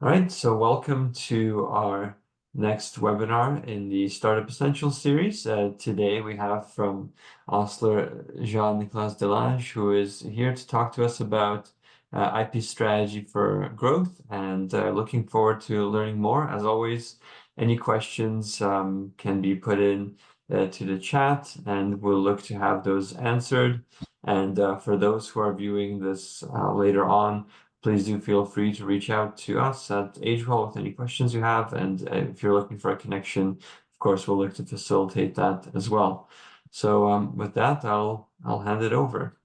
All right, so welcome to our next webinar in the Startup Essentials series. Today we have from Osler, Jean-Nicolas Delage, who is here to talk to us about IP strategy for growth, and looking forward to learning more. As always, any questions can be put in to the chat, and we'll look to have those answered. And for those who are viewing this later on, please do feel free to reach out to us at AgeWell with any questions you have. And if you're looking for a connection, of course, we'll look to facilitate that as well. So with that, I'll hand it over.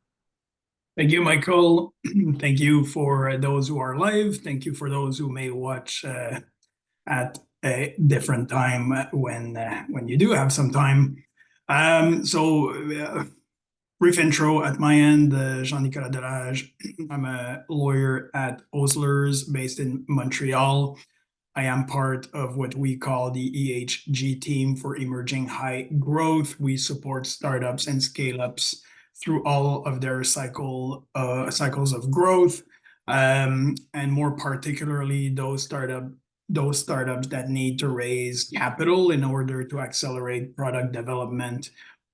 Thank you, Michael. Thank you for those who are live. Thank you for those who may watch at a different time when you do have some time. Brief intro at my end, Jean-Nicolas Delage. I'm a lawyer at Osler's based in Montreal. I am part of what we call the EHG team for emerging high growth. We support startups and scale-ups through all of their cycles of growth, and more particularly those startups that need to raise capital in order to accelerate product development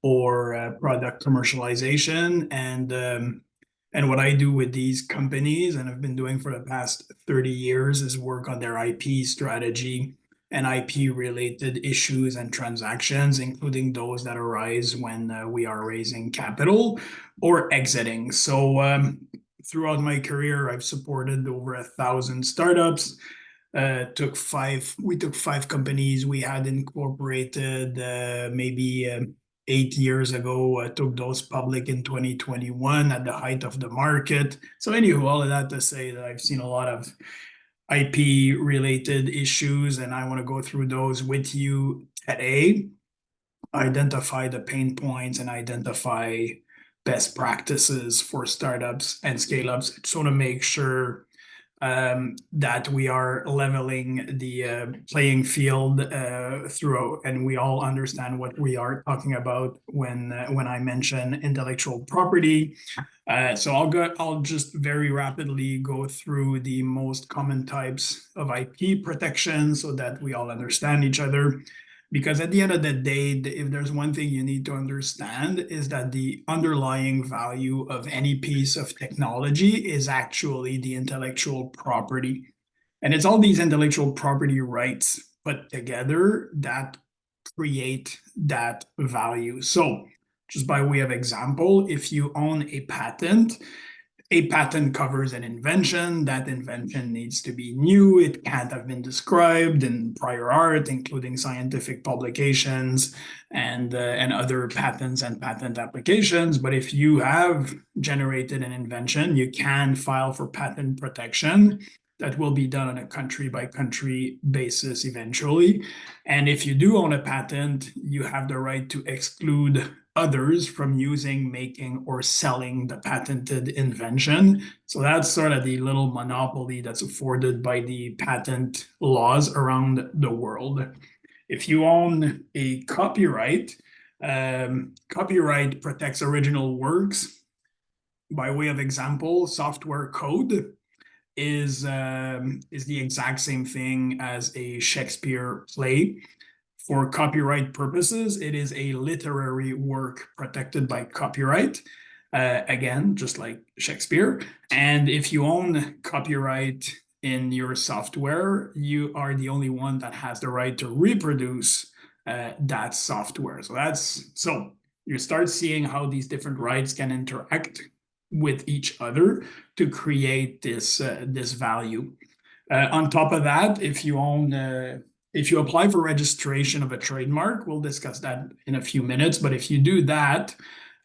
or product commercialization. And what I do with these companies, and I've been doing for the past 30 years, is work on their IP strategy and IP-related issues and transactions, including those that arise when we are raising capital or exiting. So throughout my career, I've supported over 1,000 startups. We took five companies we had incorporated maybe 8 years ago. I took those public in 2021 at the height of the market. So anywho, all of that to say that I've seen a lot of IP related issues, and I want to go through those with you today, identify the pain points and identify best practices for startups and scale-ups. Just want to make sure that we are leveling the playing field throughout, and we all understand what we are talking about when I mention intellectual property. So I'll just very rapidly go through the most common types of IP protection so that we all understand each other. Because at the end of the day, if there's one thing you need to understand, is that the underlying value of any piece of technology is actually the intellectual property. And it's all these intellectual property rights put together that create that value. So just by way of example, if you own a patent covers an invention. That invention needs to be new. It can't have been described in prior art, including scientific publications and other patents and patent applications. But if you have generated an invention, you can file for patent protection. That will be done on a country-by-country basis eventually. And if you do own a patent, you have the right to exclude others from using, making, or selling the patented invention. So that's sort of the little monopoly that's afforded by the patent laws around the world. If you own a copyright, copyright protects original works. By way of example, software code is the exact same thing as a Shakespeare play. For copyright purposes, it is a literary work protected by copyright, again, just like Shakespeare. And if you own copyright in your software, you are the only one that has the right to reproduce that software. So you start seeing how these different rights can interact with each other to create this value. On top of that, if you apply for registration of a trademark, we'll discuss that in a few minutes, but if you do that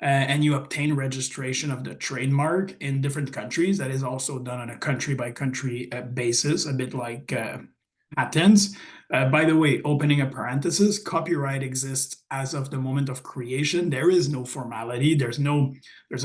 and you obtain registration of the trademark in different countries, that is also done on a country-by-country basis, a bit like patents. By the way, opening a parenthesis, copyright exists as of the moment of creation. There is no formality. There's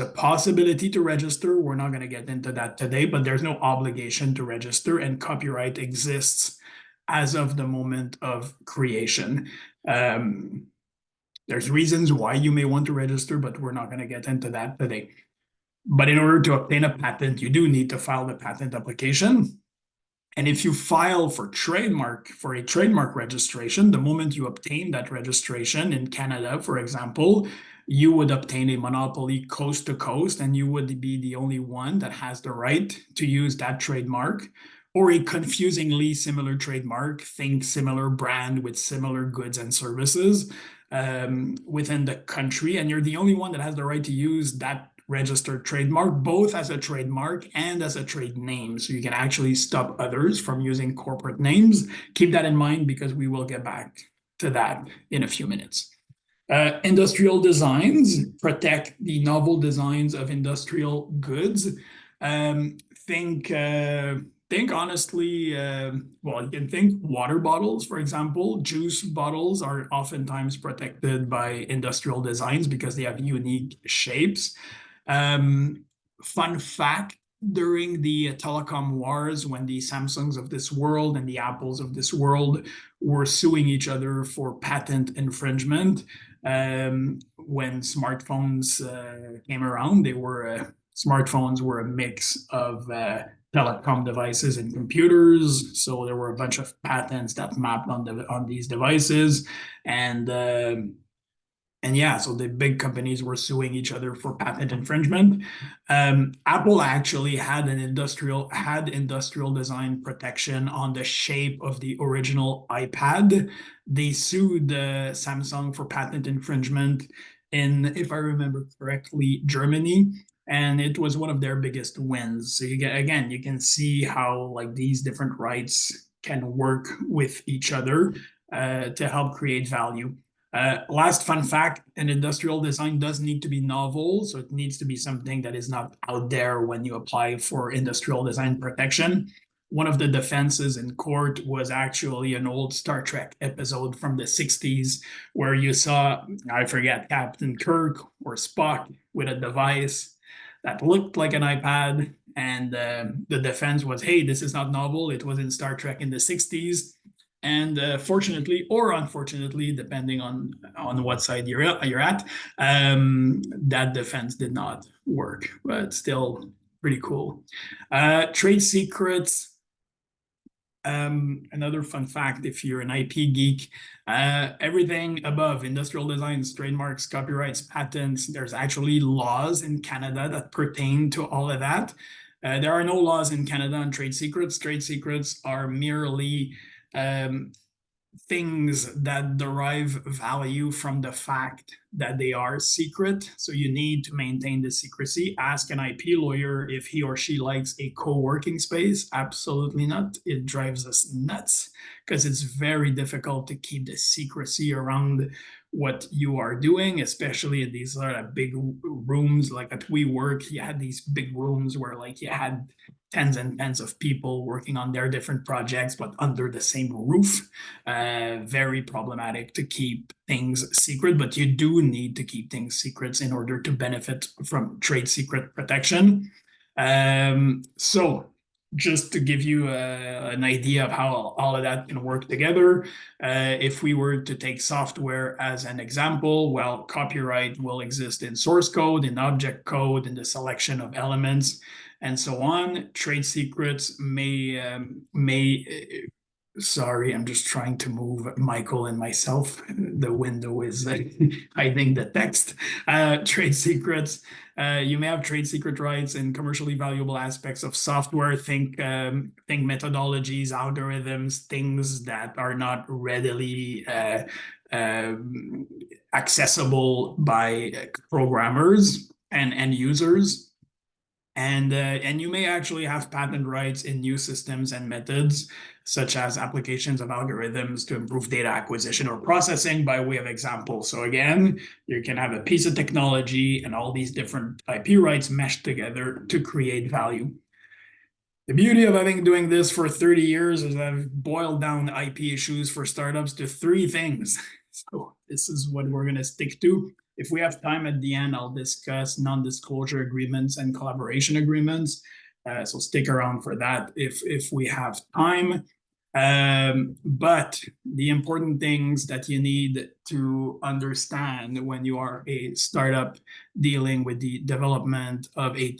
a possibility to register. We're not going to get into that today, but there's no obligation to register, and copyright exists as of the moment of creation. There's reasons why you may want to register, but we're not going to get into that today. But in order to obtain a patent, you do need to file the patent application. And if you file for a trademark registration, the moment you obtain that registration in Canada, for example, you would obtain a monopoly coast to coast, and you would be the only one that has the right to use that trademark or a confusingly similar trademark, think similar brand with similar goods and services within the country. And you're the only one that has the right to use that registered trademark, both as a trademark and as a trade name. So you can actually stop others from using corporate names. Keep that in mind because we will get back to that in a few minutes. Industrial designs protect the novel designs of industrial goods. Think honestly, well, you can think water bottles, for example. Juice bottles are oftentimes protected by industrial designs because they have unique shapes. Fun fact, during the telecom wars, when the Samsungs of this world and the Apples of this world were suing each other for patent infringement, when smartphones came around, smartphones were a mix of telecom devices and computers. So there were a bunch of patents that mapped on these devices, and yeah, so the big companies were suing each other for patent infringement. Apple actually had industrial design protection on the shape of the original iPad. They sued Samsung for patent infringement in, if I remember correctly, Germany, and it was one of their biggest wins. So you can see how like these different rights can work with each other to help create value. Last fun fact, an industrial design does need to be novel, so it needs to be something that is not out there when you apply for industrial design protection. One of the defenses in court was actually an old Star Trek episode from the 60s where you saw, I forget, Captain Kirk or Spock with a device that looked like an iPad, and the defense was, hey, this is not novel, it was in Star Trek in the 60s. And fortunately or unfortunately, depending on what side you're at, that defense did not work, but still pretty cool. Trade secrets. Another fun fact, if you're an IP geek, everything above industrial designs, trademarks, copyrights, patents, there's actually laws in Canada that pertain to all of that. There are no laws in Canada on trade secrets. Trade secrets are merely things that derive value from the fact that they are secret. So you need to maintain the secrecy. Ask an IP lawyer if he or she likes a co-working space. Absolutely not. It drives us nuts because it's very difficult to keep the secrecy around what you are doing, especially in these sort of big rooms like at WeWork. You had these big rooms where like you had tens and tens of people working on their different projects, but under the same roof. Very problematic to keep things secret, but you do need to keep things secrets in order to benefit from trade secret protection. So just to give you an idea of how all of that can work together, if we were to take software as an example, well, copyright will exist in source code, in object code, in the selection of elements, and so on. Trade secrets sorry, I'm just trying to move Michael and myself. The window is hiding the text. Trade secrets. You may have trade secret rights in commercially valuable aspects of software. Think methodologies, algorithms, things that are not readily accessible by programmers and end users. And you may actually have patent rights in new systems and methods, such as applications of algorithms to improve data acquisition or processing, by way of example. So again, you can have a piece of technology and all these different IP rights meshed together to create value. The beauty of doing this for 30 years is I've boiled down IP issues for startups to 3 things. So this is what we're going to stick to. If we have time at the end, I'll discuss non-disclosure agreements and collaboration agreements. So stick around for that if we have time. But the important things that you need to understand when you are a startup dealing with the development of a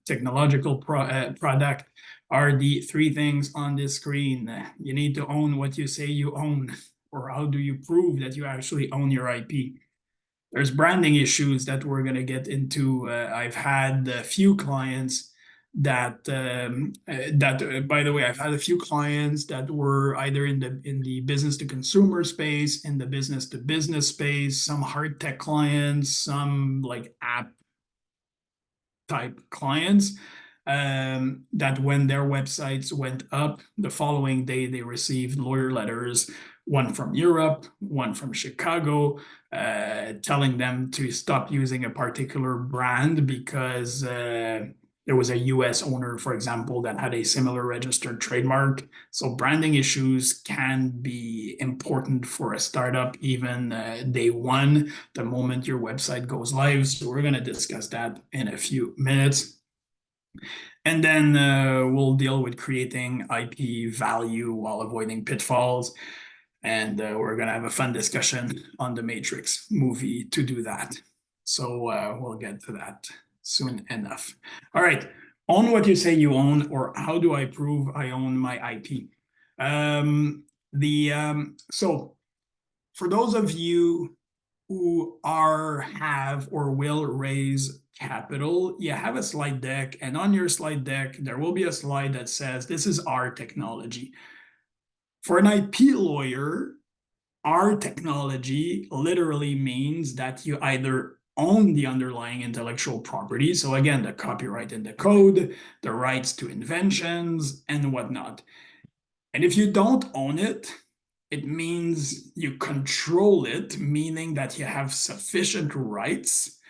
technological product are the three things on this screen. You need to own what you say you own, or how do you prove that you actually own your IP? There's branding issues that we're going to get into. I've had a few clients by the way, I've had a few clients that were either in the business to consumer space, in the business to business space, some hard tech clients, some like app type clients, that when their websites went up, the following day they received lawyer letters, one from Europe, one from Chicago, telling them to stop using a particular brand because there was a US owner, for example, that had a similar registered trademark. So branding issues can be important for a startup, even day one, the moment your website goes live. So we're going to discuss that in a few minutes. And then we'll deal with creating IP value while avoiding pitfalls. And we're going to have a fun discussion on the Matrix movie to do that. So we'll get to that soon enough. All right. Own what you say you own, or how do I prove I own my IP? So for those of you who have or will raise capital, you have a slide deck, and on your slide deck, there will be a slide that says, this is our technology. For an IP lawyer, our technology literally means that you either own the underlying intellectual property, so again, the copyright and the code, the rights to inventions, and whatnot. And if you don't own it, it means you control it, meaning that you have sufficient rights.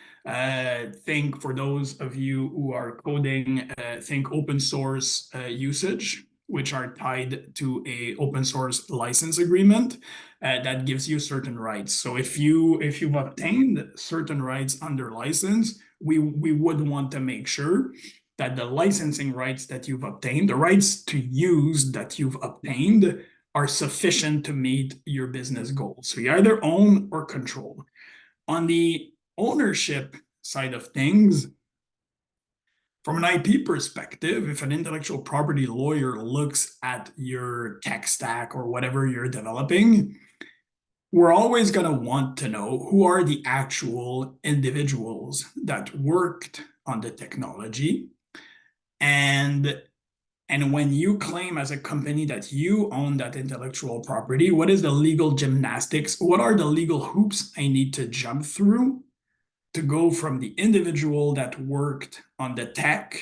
Think, for those of you who are coding, think open source usage, which are tied to a open source license agreement that gives you certain rights. So if you've obtained certain rights under license, we would want to make sure that the licensing rights that you've obtained, the rights to use that you've obtained, are sufficient to meet your business goals. So you either own or control. On the ownership side of things, from an IP perspective, if an intellectual property lawyer looks at your tech stack or whatever you're developing, we're always going to want to know who are the actual individuals that worked on the technology. And when you claim as a company that you own that intellectual property, what is the legal gymnastics? What are the legal hoops I need to jump through to go from the individual that worked on the tech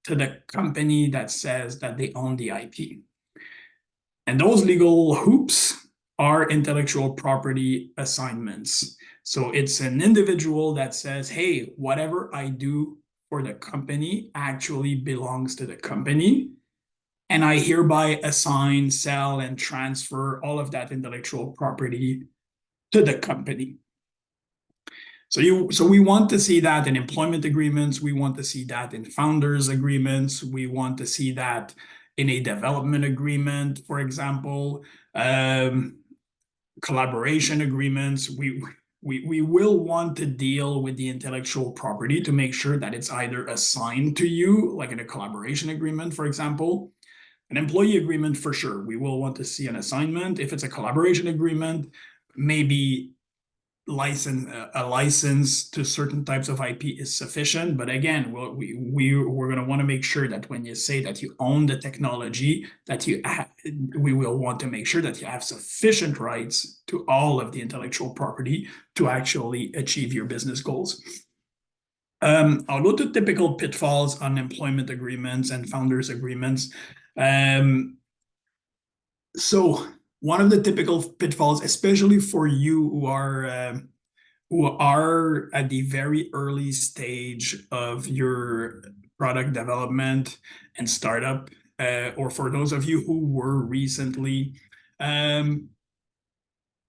to the company that says that they own the IP? And those legal hoops are intellectual property assignments. So it's an individual that says, hey, whatever I do for the company actually belongs to the company. And I hereby assign, sell, and transfer all of that intellectual property to the company. So we want to see that in employment agreements. We want to see that in founders agreements. We want to see that in a development agreement, for example, collaboration agreements. We will want to deal with the intellectual property to make sure that it's either assigned to you, like in a collaboration agreement, for example. An employee agreement, for sure, we will want to see an assignment. If it's a collaboration agreement, maybe a license to certain types of IP is sufficient. But again, we're going to want to make sure that when you say that you own the technology, that we will want to make sure that you have sufficient rights to all of the intellectual property to actually achieve your business goals. I'll go to typical pitfalls on employment agreements and founders agreements. So one of the typical pitfalls, especially for you who are at the very early stage of your product development and startup, or for those of you who were recently, a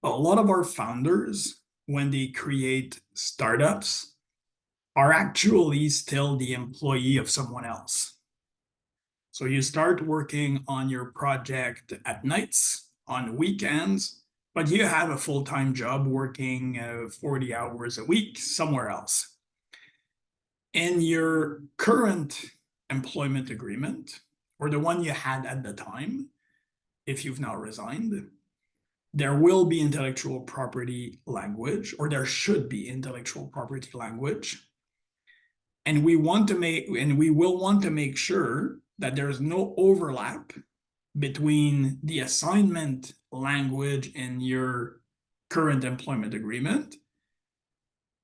lot of our founders, when they create startups, are actually still the employee of someone else. So you start working on your project at nights, on weekends, but you have a full-time job working 40 hours a week somewhere else. In your current employment agreement, or the one you had at the time, if you've now resigned, there will be intellectual property language, or there should be intellectual property language. And we will want to make sure that there's no overlap between the assignment language in your current employment agreement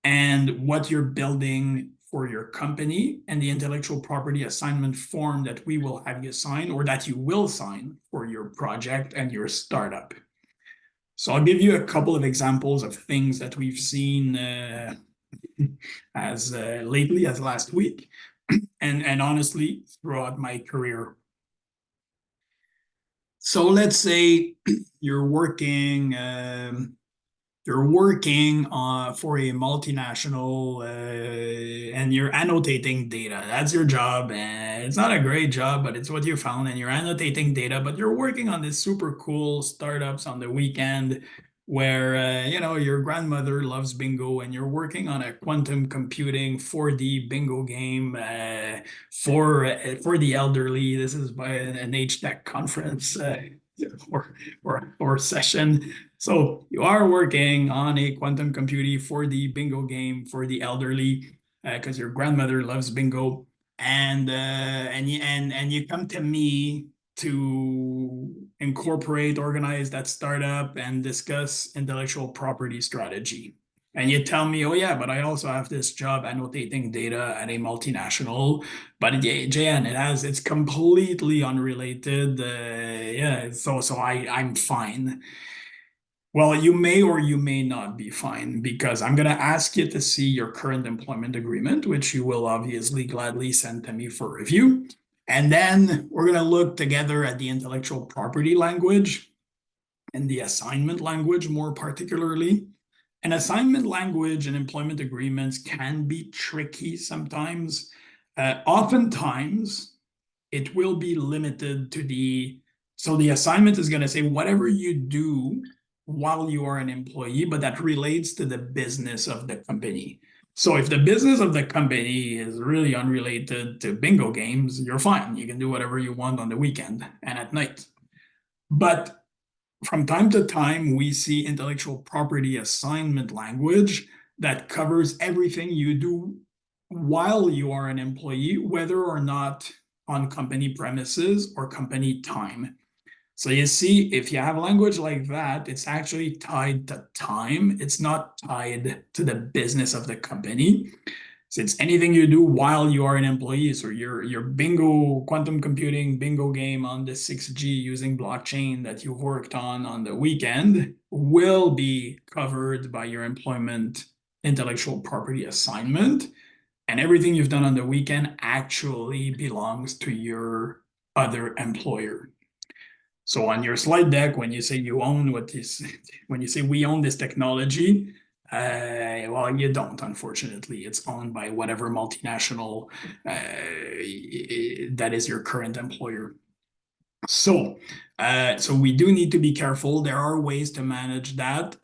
and what you're building for your company and the intellectual property assignment form that we will have you sign, or that you will sign for your project and your startup. So I'll give you a couple of examples of things that we've seen as lately as last week, and honestly throughout my career. So let's say you're working for a multinational and you're annotating data. That's your job, and it's not a great job, but it's what you found, and you're annotating data, but you're working on this super cool startups on the weekend where your grandmother loves bingo, and you're working on a quantum computing 4D bingo game for the elderly. This is by an age tech conference or session. So you are working on a quantum computing for the bingo game for the elderly because your grandmother loves bingo, and you come to me to organize that startup and discuss intellectual property strategy. And you tell me, oh yeah, but I also have this job annotating data at a multinational. But yeah, Jan, it's completely unrelated. So I'm fine. Well, you may or you may not be fine, because I'm going to ask you to see your current employment agreement, which you will obviously gladly send to me for review. And then we're going to look together at the intellectual property language and the assignment language more particularly. And assignment language and employment agreements can be tricky sometimes. Oftentimes, it will be limited to so the assignment is going to say whatever you do while you are an employee, but that relates to the business of the company. So if the business of the company is really unrelated to bingo games, you're fine. You can do whatever you want on the weekend and at night. But from time to time, we see intellectual property assignment language that covers everything you do while you are an employee, whether or not on company premises or company time. So you see, if you have language like that, it's actually tied to time. It's not tied to the business of the company. So it's anything you do while you are an employee. So your bingo, quantum computing bingo game on the 6G using blockchain that you've worked on the weekend will be covered by your employment intellectual property assignment. And everything you've done on the weekend actually belongs to your other employer. So on your slide deck, when you say we own this technology, well, you don't, unfortunately. It's owned by whatever multinational that is your current employer. So we do need to be careful. There are ways to manage that.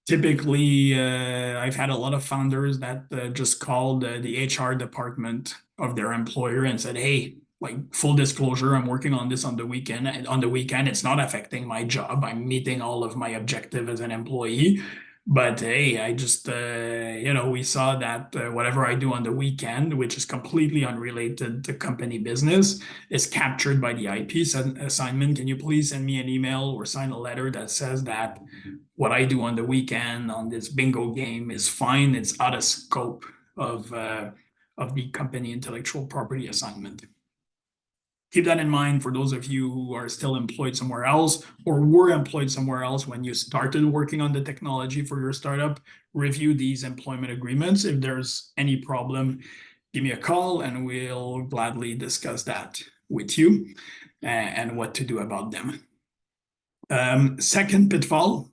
Typically, I've had a lot of founders that just called the HR department of their employer and said, hey, like, full disclosure, I'm working on this on the weekend. And on the weekend, it's not affecting my job. I'm meeting all of my objective as an employee. But hey, I just, we saw that whatever I do on the weekend, which is completely unrelated to company business, is captured by the IP assignment. Can you please send me an email or sign a letter that says that what I do on the weekend on this bingo game is fine. It's out of scope of the company intellectual property assignment. Keep that in mind for those of you who are still employed somewhere else or were employed somewhere else when you started working on the technology for your startup. Review these employment agreements. If there's any problem, give me a call and we'll gladly discuss that with you and what to do about them. Second pitfall.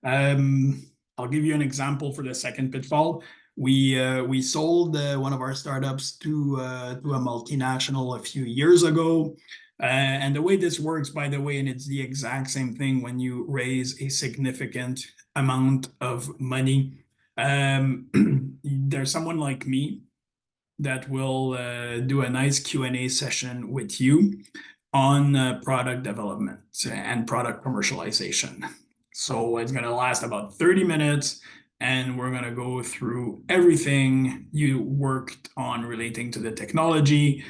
I'll give you an example for the second pitfall. We sold one of our startups to a multinational a few years ago. And the way this works, by the way, and it's the exact same thing when you raise a significant amount of money. There's someone like me that will do a nice Q&A session with you on product development and product commercialization. So it's going to last about 30 minutes, and we're going to go through everything you worked on relating to the technology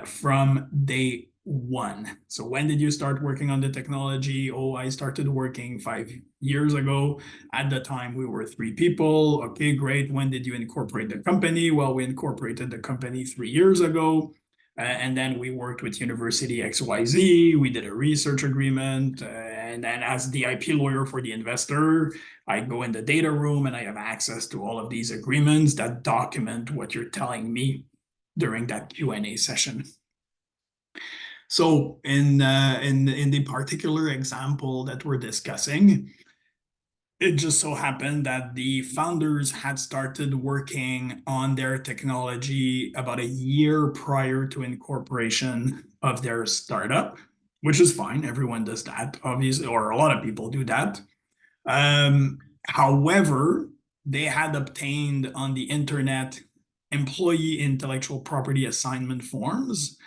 from day one. So when did you start working on the technology? Oh, I started working 5 years ago. At the time, we were 3 people. Okay, great. When did you incorporate the company? Well, we incorporated the company 3 years ago. And then we worked with University XYZ. We did a research agreement. And then as the IP lawyer for the investor, I go in the data room and I have access to all of these agreements that document what you're telling me during that Q&A session. So in the particular example that we're discussing, it just so happened that the founders had started working on their technology about a year prior to incorporation of their startup, which is fine. Everyone does that, obviously, or a lot of people do that. However, they had obtained on the internet employee intellectual property assignment forms,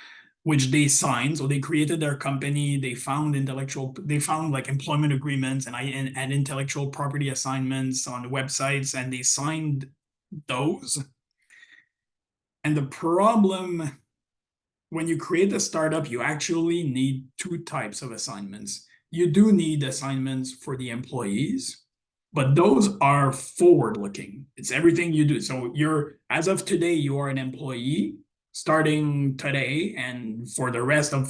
which they signed. So they created their company. They found like employment agreements and intellectual property assignments on websites, and they signed those. And the problem, when you create a startup, you actually need two types of assignments. You do need assignments for the employees, but those are forward-looking. It's everything you do. So as of today, you are an employee starting today, and for the rest of,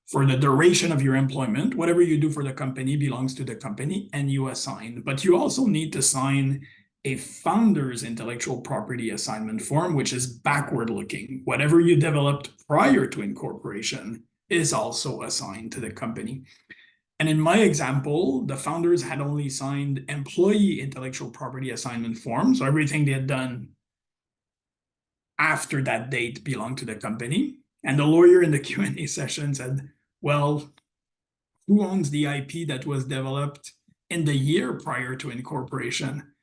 for the duration of your employment, whatever you do for the company belongs to the company and you assign. But you also need to sign a founder's intellectual property assignment form, which is backward looking. Whatever you developed prior to incorporation is also assigned to the company. And in my example, the founders had only signed employee intellectual property assignment forms. So everything they had done after that date belonged to the company. And the lawyer in the Q&A session said, well, who owns the IP that was developed in the year prior to incorporation?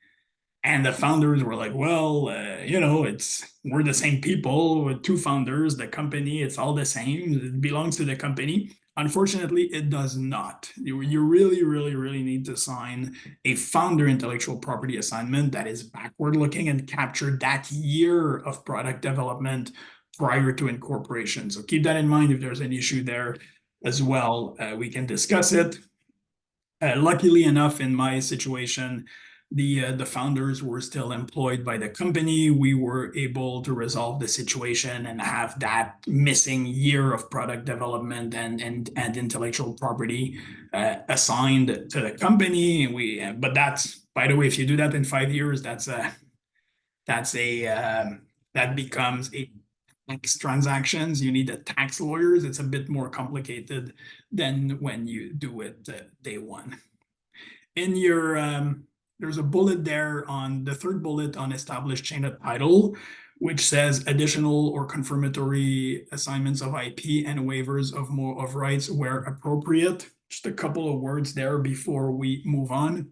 And the founders were like, well, we're the same people with two founders, the company, it's all the same. It belongs to the company. Unfortunately, it does not. You really, really, really need to sign a founder intellectual property assignment that is backward looking and capture that year of product development prior to incorporation. So keep that in mind. If there's an issue there as well, we can discuss it. Luckily enough, in my situation, the founders were still employed by the company. We were able to resolve the situation and have that missing year of product development and intellectual property assigned to the company. But that's, by the way, if you do that in 5 years, that becomes a tax transactions. You need a tax lawyers. It's a bit more complicated than when you do it day one. In your there's a bullet there on the third bullet on established chain of title, which says additional or confirmatory assignments of IP and waivers of rights where appropriate. Just a couple of words there before we move on.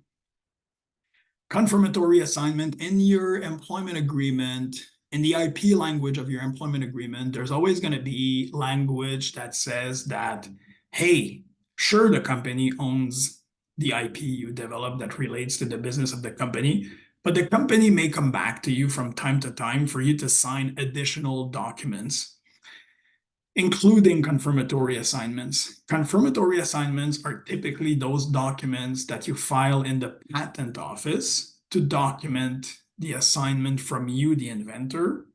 Confirmatory assignment in your employment agreement, in the IP language of your employment agreement, there's always going to be language that says that, hey, sure, the company owns the IP you develop that relates to the business of the company, but the company may come back to you from time to time for you to sign additional documents, including confirmatory assignments. Confirmatory assignments are typically those documents that you file in the patent office to document the assignment from you, the inventor,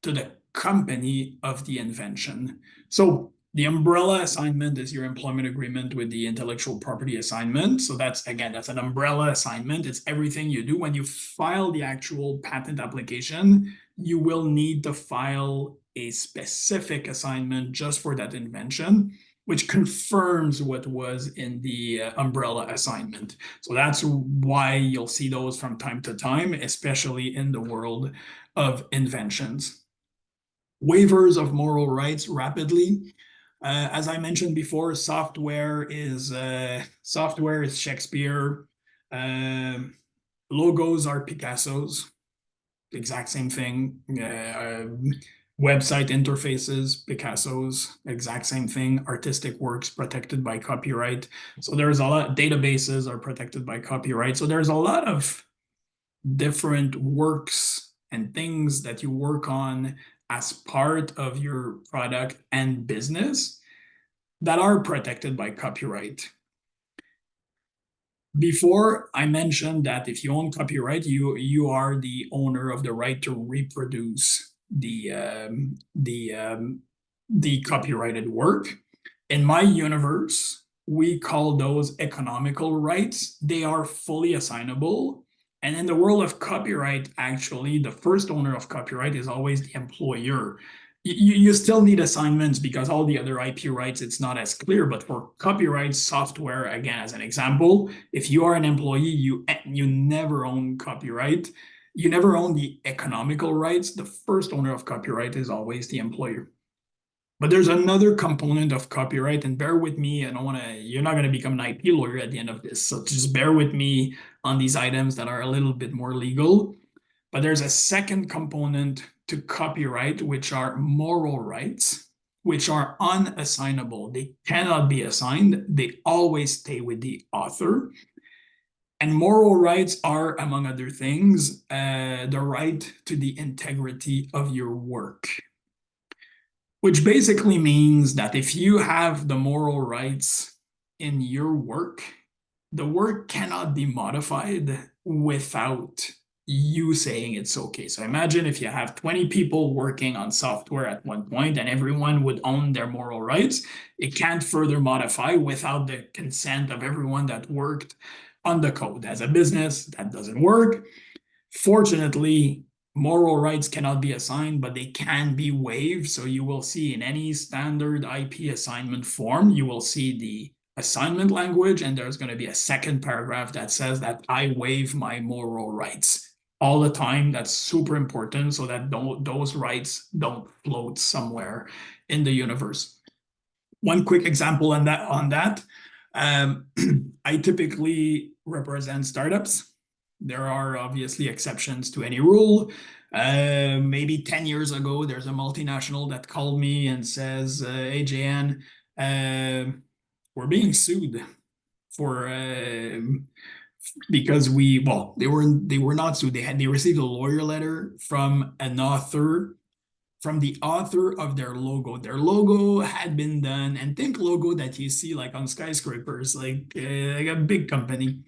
to the company of the invention. So the umbrella assignment is your employment agreement with the intellectual property assignment. So that's an umbrella assignment. It's everything you do. When you file the actual patent application, you will need to file a specific assignment just for that invention. which confirms what was in the umbrella assignment. So that's why you'll see those from time to time, especially in the world of inventions. Waivers of moral rights rapidly. As I mentioned before, software is Shakespeare. Logos are Picasso's. Exact same thing. Website interfaces, Picasso's, exact same thing. Artistic works protected by copyright. So there's a lot. Databases are protected by copyright. So there's a lot of different works and things that you work on as part of your product and business that are protected by copyright. Before I mentioned that if you own copyright, you are the owner of the right to reproduce the copyrighted work. In my universe, we call those economical rights. They are fully assignable. And in the world of copyright, actually, the first owner of copyright is always the employer. You still need assignments because all the other IP rights, it's not as clear. But for copyright software, again, as an example, if you are an employee, you never own copyright. You never own the economical rights. The first owner of copyright is always the employer. But there's another component of copyright, and bear with me. You're not going to become an IP lawyer at the end of this. So just bear with me on these items that are a little bit more legal. But there's a second component to copyright, which are moral rights, which are unassignable. They cannot be assigned. They always stay with the author. And moral rights are, among other things, the right to the integrity of your work. Which basically means that if you have the moral rights in your work, the work cannot be modified without you saying it's okay. So imagine if you have 20 people working on software at one point and everyone would own their moral rights, it can't further modify without the consent of everyone that worked on the code. As a business, that doesn't work. Fortunately, moral rights cannot be assigned, but they can be waived. So you will see in any standard IP assignment form, you will see the assignment language, and there's going to be a second paragraph that says that I waive my moral rights all the time. That's super important so that those rights don't float somewhere in the universe. One quick example on that, I typically represent startups. There are obviously exceptions to any rule. Maybe 10 years ago, there's a multinational that called me and says, hey, JN, we're being sued for because they were not sued. They received a lawyer letter from the author of their logo. Their logo had been done, and think logo that you see like on skyscrapers, like a big company.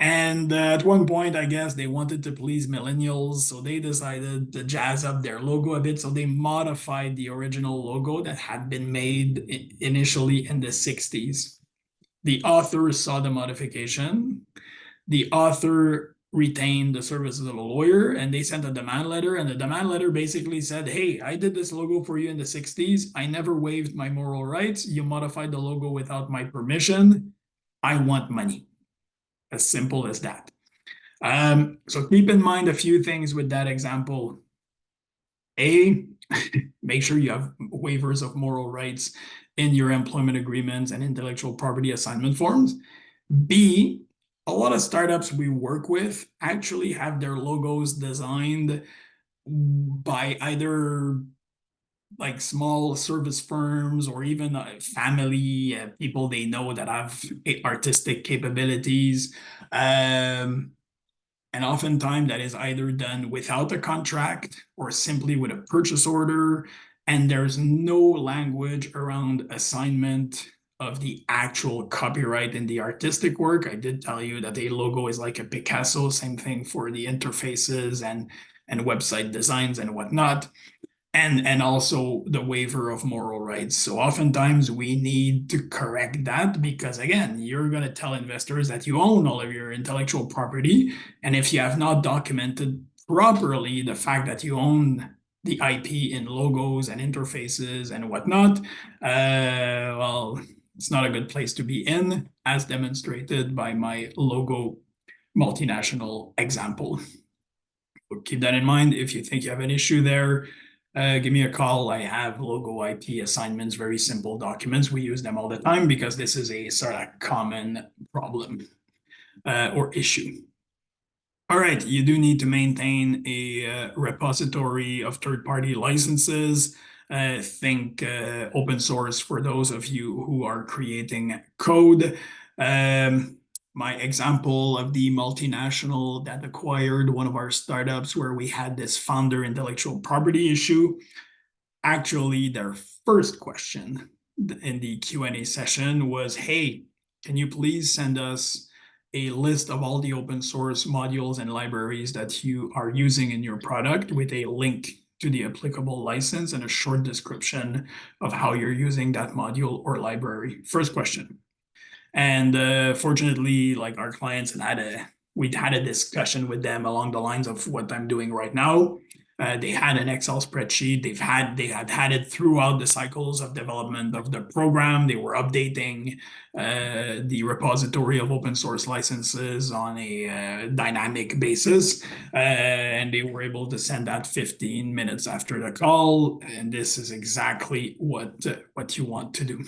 And at one point, I guess they wanted to please millennials, so they decided to jazz up their logo a bit. So they modified the original logo that had been made initially in the 60s. The author saw the modification. The author retained the services of a lawyer, and they sent a demand letter. And the demand letter basically said, hey, I did this logo for you in the 60s. I never waived my moral rights. You modified the logo without my permission. I want money. As simple as that. So keep in mind a few things with that example. A, make sure you have waivers of moral rights in your employment agreements and intellectual property assignment forms. B, a lot of startups we work with actually have their logos designed by either like small service firms or even family people they know that have artistic capabilities. And oftentimes that is either done without a contract or simply with a purchase order. And there's no language around assignment of the actual copyright in the artistic work. I did tell you that a logo is like a Picasso, same thing for the interfaces and website designs and whatnot. And also the waiver of moral rights. So oftentimes we need to correct that because again, you're going to tell investors that you own all of your intellectual property. And if you have not documented properly the fact that you own the IP in logos and interfaces and whatnot, well, it's not a good place to be in, as demonstrated by my logo multinational example. Keep that in mind. If you think you have an issue there, give me a call. I have logo IP assignments, very simple documents. We use them all the time because this is a sort of common problem or issue. All right, you do need to maintain a repository of third-party licenses. Think open source for those of you who are creating code. My example of the multinational that acquired one of our startups where we had this founder intellectual property issue. Actually, their first question in the Q&A session was, hey, can you please send us a list of all the open source modules and libraries that you are using in your product with a link to the applicable license and a short description of how you're using that module or library. First question. And fortunately, like our clients we'd had a discussion with them along the lines of what I'm doing right now. They had an Excel spreadsheet. They had it throughout the cycles of development of the program. They were updating the repository of open source licenses on a dynamic basis, and they were able to send that 15 minutes after the call. And this is exactly what you want to do.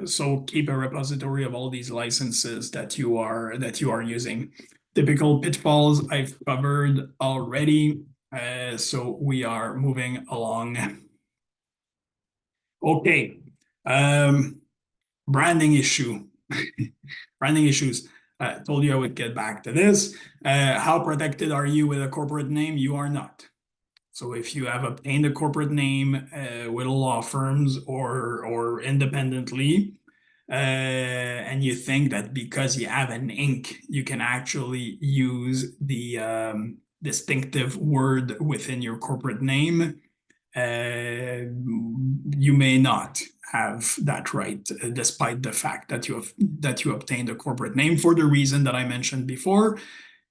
So keep a repository of all these licenses that you are using. Typical pitfalls I've covered already. So we are moving along. Okay. Branding issue. Branding issues. Told you I would get back to this. How protected are you with a corporate name? You are not. So if you have obtained a corporate name with law firms or independently, and you think that because you have an Inc., you can actually use the distinctive word within your corporate name, you may not have that right, despite the fact that you obtained a corporate name for the reason that I mentioned before.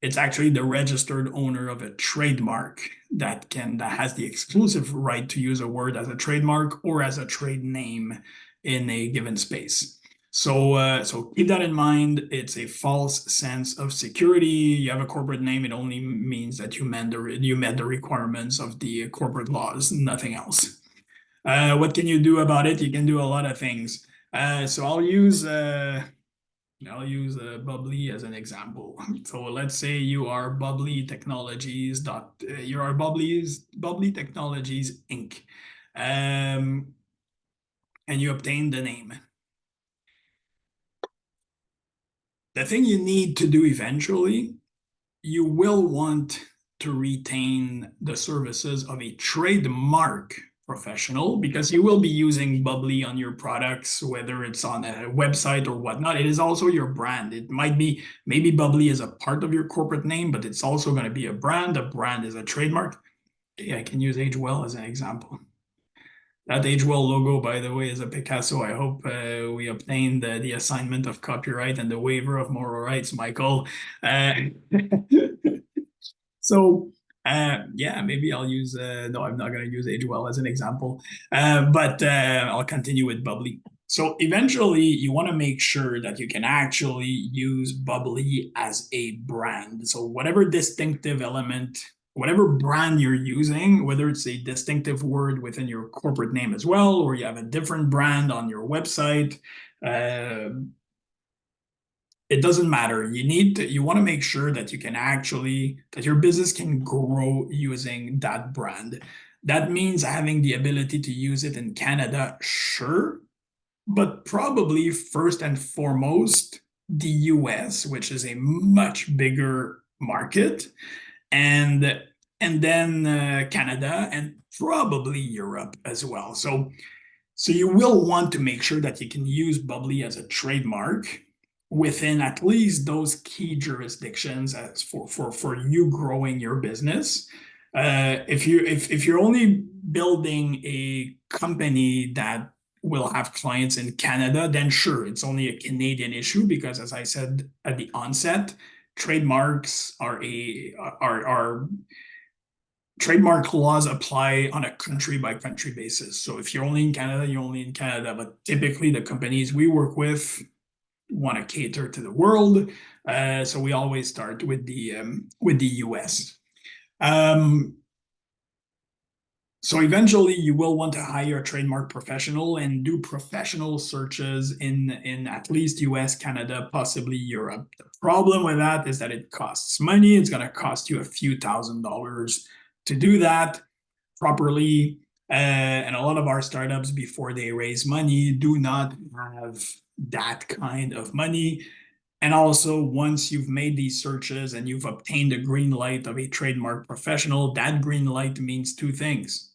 It's actually the registered owner of a trademark that has the exclusive right to use a word as a trademark or as a trade name in a given space. So keep that in mind. It's a false sense of security. You have a corporate name, it only means that you met the requirements of the corporate laws, nothing else. What can you do about it? You can do a lot of things. So I'll use Bubbly as an example. So let's say you are Bubbly Technologies. You are Bubbly Technologies Inc. And you obtain the name. The thing you need to do eventually, you will want to retain the services of a trademark professional because you will be using Bubbly on your products, whether it's on a website or whatnot. It is also your brand. It might be, maybe Bubbly is a part of your corporate name, but it's also going to be a brand. A brand is a trademark. Yeah, I can use Age Well as an example. That Age Well logo, by the way, is a Picasso. I hope we obtained the assignment of copyright and the waiver of moral rights, Michael. So yeah, maybe I'll use, no, I'm not going to use Age Well as an example, but I'll continue with Bubbly. So eventually you want to make sure that you can actually use Bubbly as a brand. So whatever distinctive element, whatever brand you're using, whether it's a distinctive word within your corporate name as well, or you have a different brand on your website, it doesn't matter. You want to make sure that that your business can grow using that brand. That means having the ability to use it in Canada, sure, but probably first and foremost, the US, which is a much bigger market, and then Canada and probably Europe as well. So you will want to make sure that you can use Bubbly as a trademark within at least those key jurisdictions as for you growing your business. If you're only building a company that will have clients in Canada, then sure, it's only a Canadian issue because, as I said at the onset, trademarks are trademark laws apply on a country by country basis. So if you're only in Canada, you're only in Canada. But typically, the companies we work with want to cater to the world, so we always start with the US. So eventually you will want to hire a trademark professional and do professional searches in at least US, Canada, possibly Europe. The problem with that is that it costs money. It's going to cost you a few $1,000s to do that properly. And a lot of our startups, before they raise money, do not have that kind of money. And also, once you've made these searches and you've obtained a green light of a trademark professional, that green light means two things.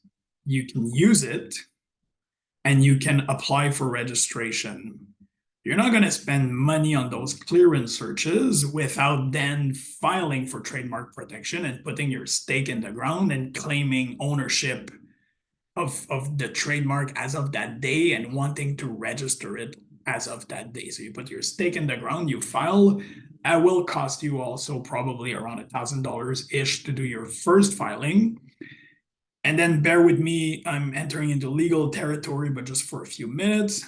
You can use it and you can apply for registration. You're not going to spend money on those clearance searches without then filing for trademark protection and putting your stake in the ground and claiming ownership of the trademark as of that day and wanting to register it as of that day. So you put your stake in the ground, you file. It will cost you also probably around $1,000-ish to do your first filing. And then bear with me, I'm entering into legal territory, but just for a few minutes.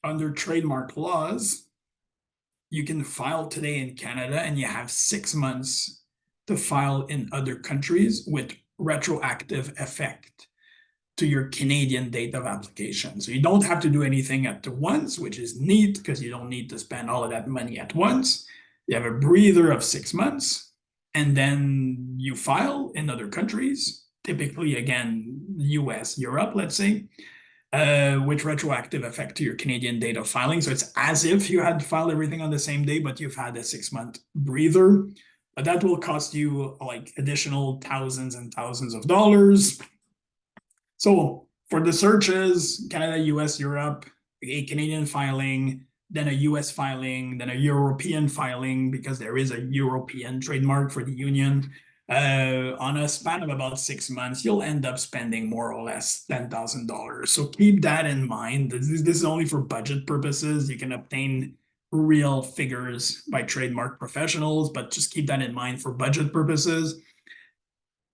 Under trademark laws, you can file today in Canada and you have 6 months to file in other countries with retroactive effect to your Canadian date of application. So you don't have to do anything at once, which is neat because you don't need to spend all of that money at once. You have a breather of 6 months, and then you file in other countries, typically, again, US, Europe, let's say, with retroactive effect to your Canadian date of filing. So it's as if you had filed everything on the same day, but you've had a 6-month breather. But that will cost you like additional thousands and thousands of dollars. So for the searches, Canada, US, Europe, a Canadian filing, then a US filing, then a European filing, because there is a European trademark for the union. On a span of about 6 months, you'll end up spending more or less $10,000. So keep that in mind. This is only for budget purposes. You can obtain real figures by trademark professionals, but just keep that in mind for budget purposes.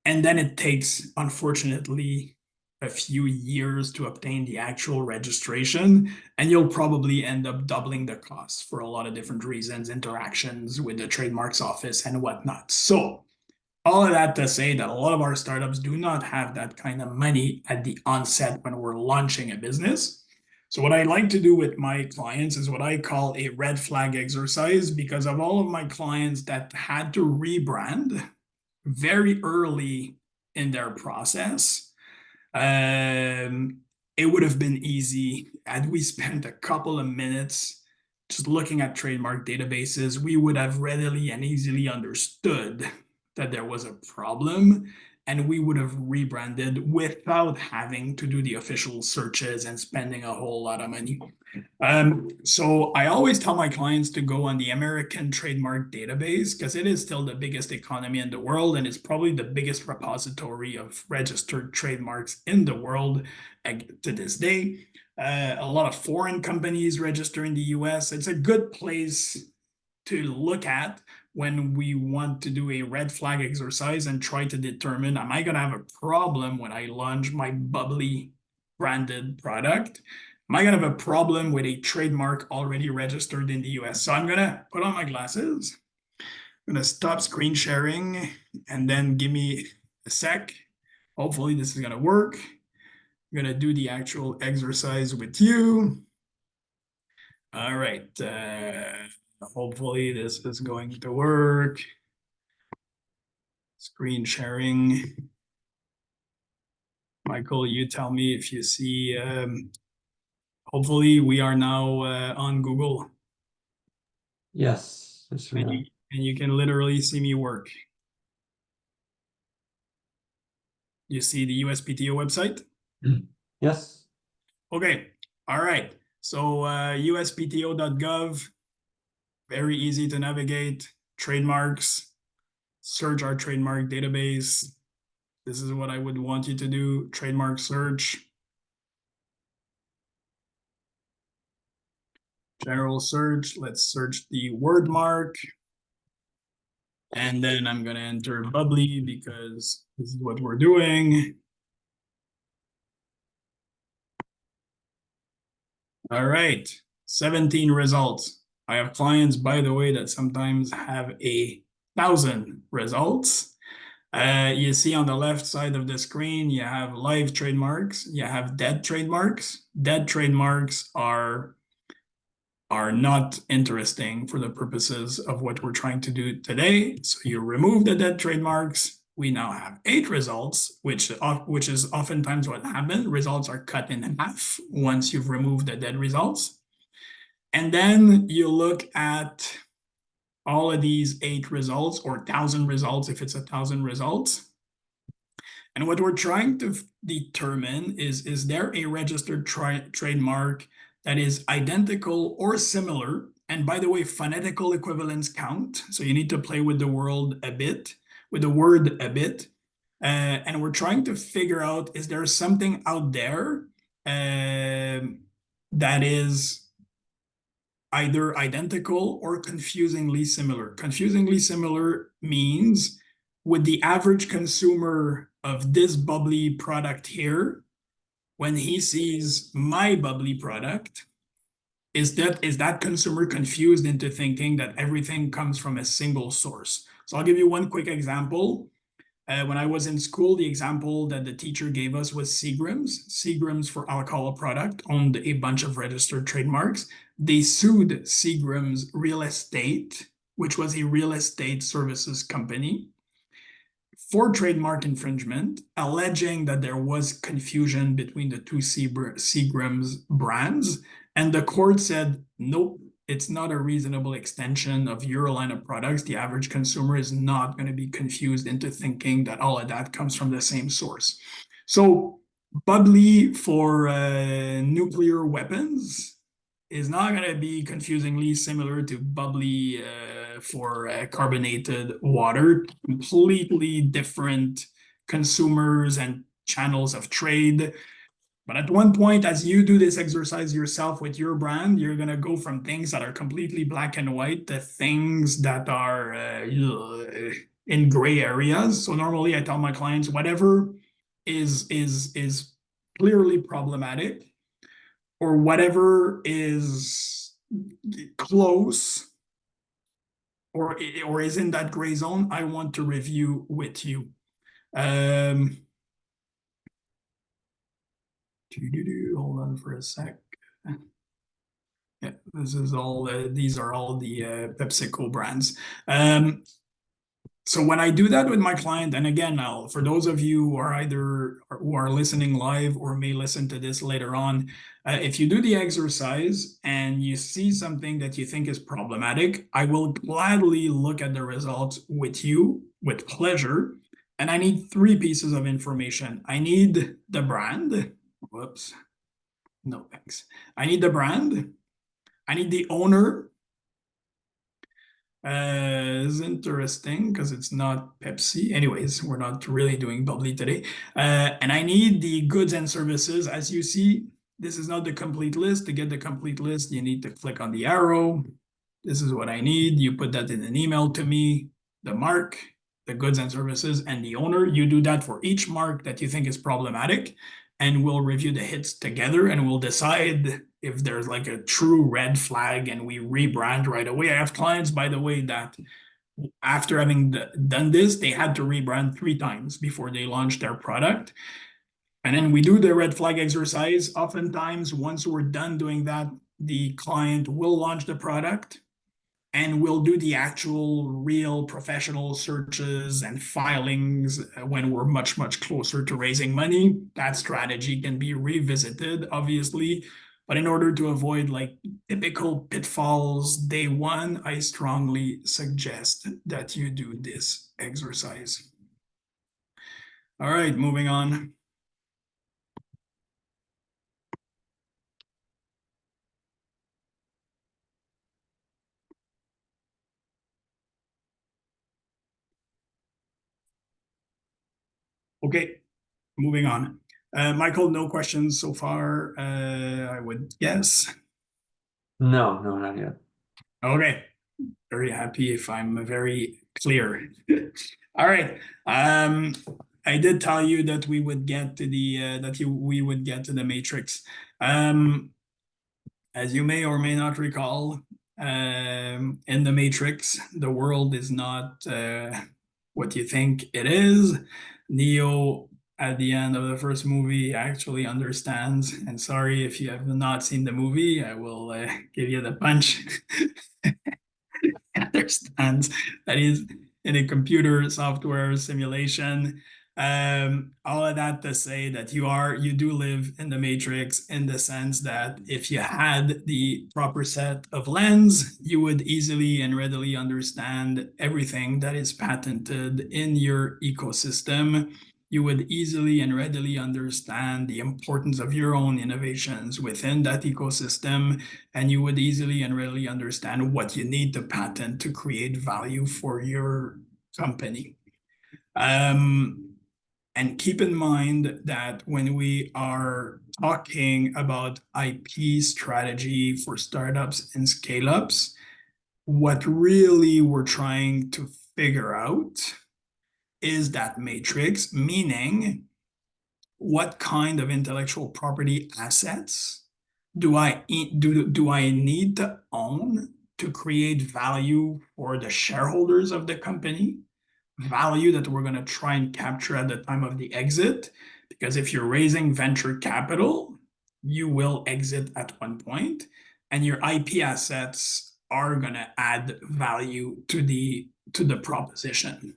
And then it takes, unfortunately, a few years to obtain the actual registration, and you'll probably end up doubling the cost for a lot of different reasons, interactions with the trademarks office and whatnot. So all of that to say that a lot of our startups do not have that kind of money at the onset when we're launching a business. So what I like to do with my clients is what I call a red flag exercise, because of all of my clients that had to rebrand very early in their process. It would have been easy had we spent a couple of minutes just looking at trademark databases. We would have readily and easily understood that there was a problem, and we would have rebranded without having to do the official searches and spending a whole lot of money. So I always tell my clients to go on the American trademark database because it is still the biggest economy in the world, and it's probably the biggest repository of registered trademarks in the world to this day. A lot of foreign companies register in the US. It's a good place to look at when we want to do a red flag exercise and try to determine, am I going to have a problem when I launch my bubbly branded product? Am I going to have a problem with a trademark already registered in the US? So I'm going to put on my glasses. I'm going to stop screen sharing and then give me a sec. Hopefully this is going to work. I'm going to do the actual exercise with you. All right. Hopefully this is going to work. Screen sharing. Michael, you tell me if you see, hopefully we are now on Google. Yes, yes, we are. And you can literally see me work. You see the USPTO website? Yes. Okay, all right. So uspto.gov, very easy to navigate. Trademarks, search our trademark database. This is what I would want you to do, trademark search. General search, let's search the word mark. And then I'm going to enter bubbly because this is what we're doing. All right, 17 results. I have clients, by the way, that sometimes have 1,000 results. You see on the left side of the screen, you have live trademarks, you have dead trademarks. Dead trademarks are not interesting for the purposes of what we're trying to do today. So you remove the dead trademarks. We now have 8 results, which is oftentimes what happens. Results are cut in half once you've removed the dead results. And then you look at all of these 8 results or 1,000 results if it's 1,000 results. And what we're trying to determine is there a registered trademark that is identical or similar? And by the way, phonetical equivalence count. So you need to play with the word a bit. And we're trying to figure out, is there something out there that is either identical or confusingly similar? Confusingly similar means, would the average consumer of this bubbly product here, when he sees my bubbly product, is that consumer confused into thinking that everything comes from a single source? So I'll give you one quick example. When I was in school, the example that the teacher gave us was Seagram's. Seagram's for alcohol product owned a bunch of registered trademarks. They sued Seagram's Real Estate, which was a real estate services company, for trademark infringement, alleging that there was confusion between the two Seagram's brands. And the court said, nope, it's not a reasonable extension of your line of products. The average consumer is not going to be confused into thinking that all of that comes from the same source. So bubbly for nuclear weapons is not going to be confusingly similar to bubbly for carbonated water. Completely different consumers and channels of trade. But at one point, as you do this exercise yourself with your brand, you're going to go from things that are completely black and white to things that are in gray areas. So normally I tell my clients, whatever is clearly problematic, or whatever is close or is in that gray zone, I want to review with you. Hold on for a sec. Yeah, this is all. These are all the PepsiCo brands. So when I do that with my client, and again, now for those of you who are listening live or may listen to this later on, if you do the exercise and you see something that you think is problematic, I will gladly look at the results with you with pleasure. And I need 3 pieces of information. I need the brand. Whoops. No, thanks. I need the brand. I need the owner. It's interesting because it's not Pepsi. Anyways, we're not really doing bubbly today. And I need the goods and services. As you see, this is not the complete list. To get the complete list, you need to click on the arrow. This is what I need. You put that in an email to me, the mark, the goods and services, and the owner. You do that for each mark that you think is problematic, and we'll review the hits together and we'll decide if there's like a true red flag and we rebrand right away. I have clients, by the way, that after having done this, they had to rebrand 3 times before they launched their product. And then we do the red flag exercise. Oftentimes, once we're done doing that, the client will launch the product and we'll do the actual real professional searches and filings when we're much, much closer to raising money. That strategy can be revisited, obviously. But in order to avoid like typical pitfalls day one, I strongly suggest that you do this exercise. All right, moving on. Okay, moving on. Michael, no questions so far, I would guess. No, not yet. Okay, very happy if I'm very clear. All right. I did tell you that we would get to the we would get to the matrix. As you may or may not recall, in the Matrix, the world is not what you think it is. Neo, at the end of the first movie, actually understands. And sorry if you have not seen the movie, I will give you the punch. Understands that he's in a computer software simulation. All of that to say that you do live in the matrix in the sense that if you had the proper set of lens, you would easily and readily understand everything that is patented in your ecosystem. You would easily and readily understand the importance of your own innovations within that ecosystem, and you would easily and readily understand what you need to patent to create value for your company. And keep in mind that when we are talking about IP strategy for startups and scale-ups, what really we're trying to figure out is that matrix, meaning what kind of intellectual property assets do I need to own to create value for the shareholders of the company, value that we're going to try and capture at the time of the exit? Because if you're raising venture capital, you will exit at one point, and your IP assets are going to add value to the proposition.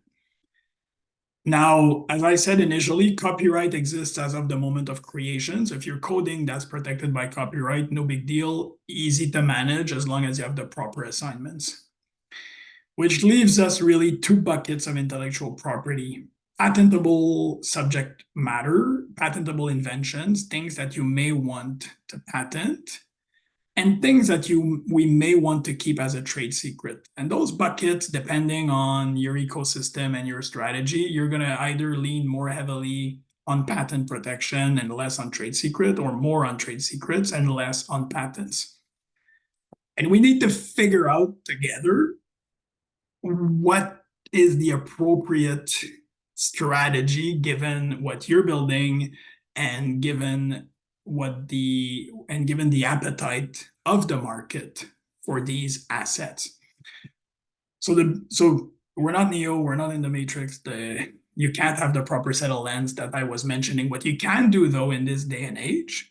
Now, as I said initially, copyright exists as of the moment of creation. So if you're coding that's protected by copyright, no big deal, easy to manage as long as you have the proper assignments. Which leaves us really two buckets of intellectual property: patentable subject matter, patentable inventions, things that you may want to patent, and things that we may want to keep as a trade secret. And those buckets, depending on your ecosystem and your strategy, you're going to either lean more heavily on patent protection and less on trade secret, or more on trade secrets and less on patents. And we need to figure out together what is the appropriate strategy given what you're building and given the appetite of the market for these assets. So we're not Neo, we're not in the Matrix. You can't have the proper set of lens that I was mentioning. What you can do, though, in this day and age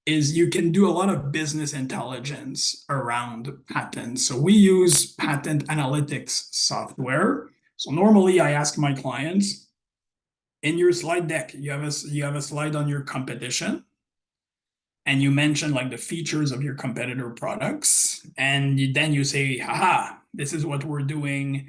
is you can do a lot of business intelligence around patents. So we use patent analytics software. So normally I ask my clients, in your slide deck, you have a slide on your competition, and you mention like the features of your competitor products, and then you say, haha, this is what we're doing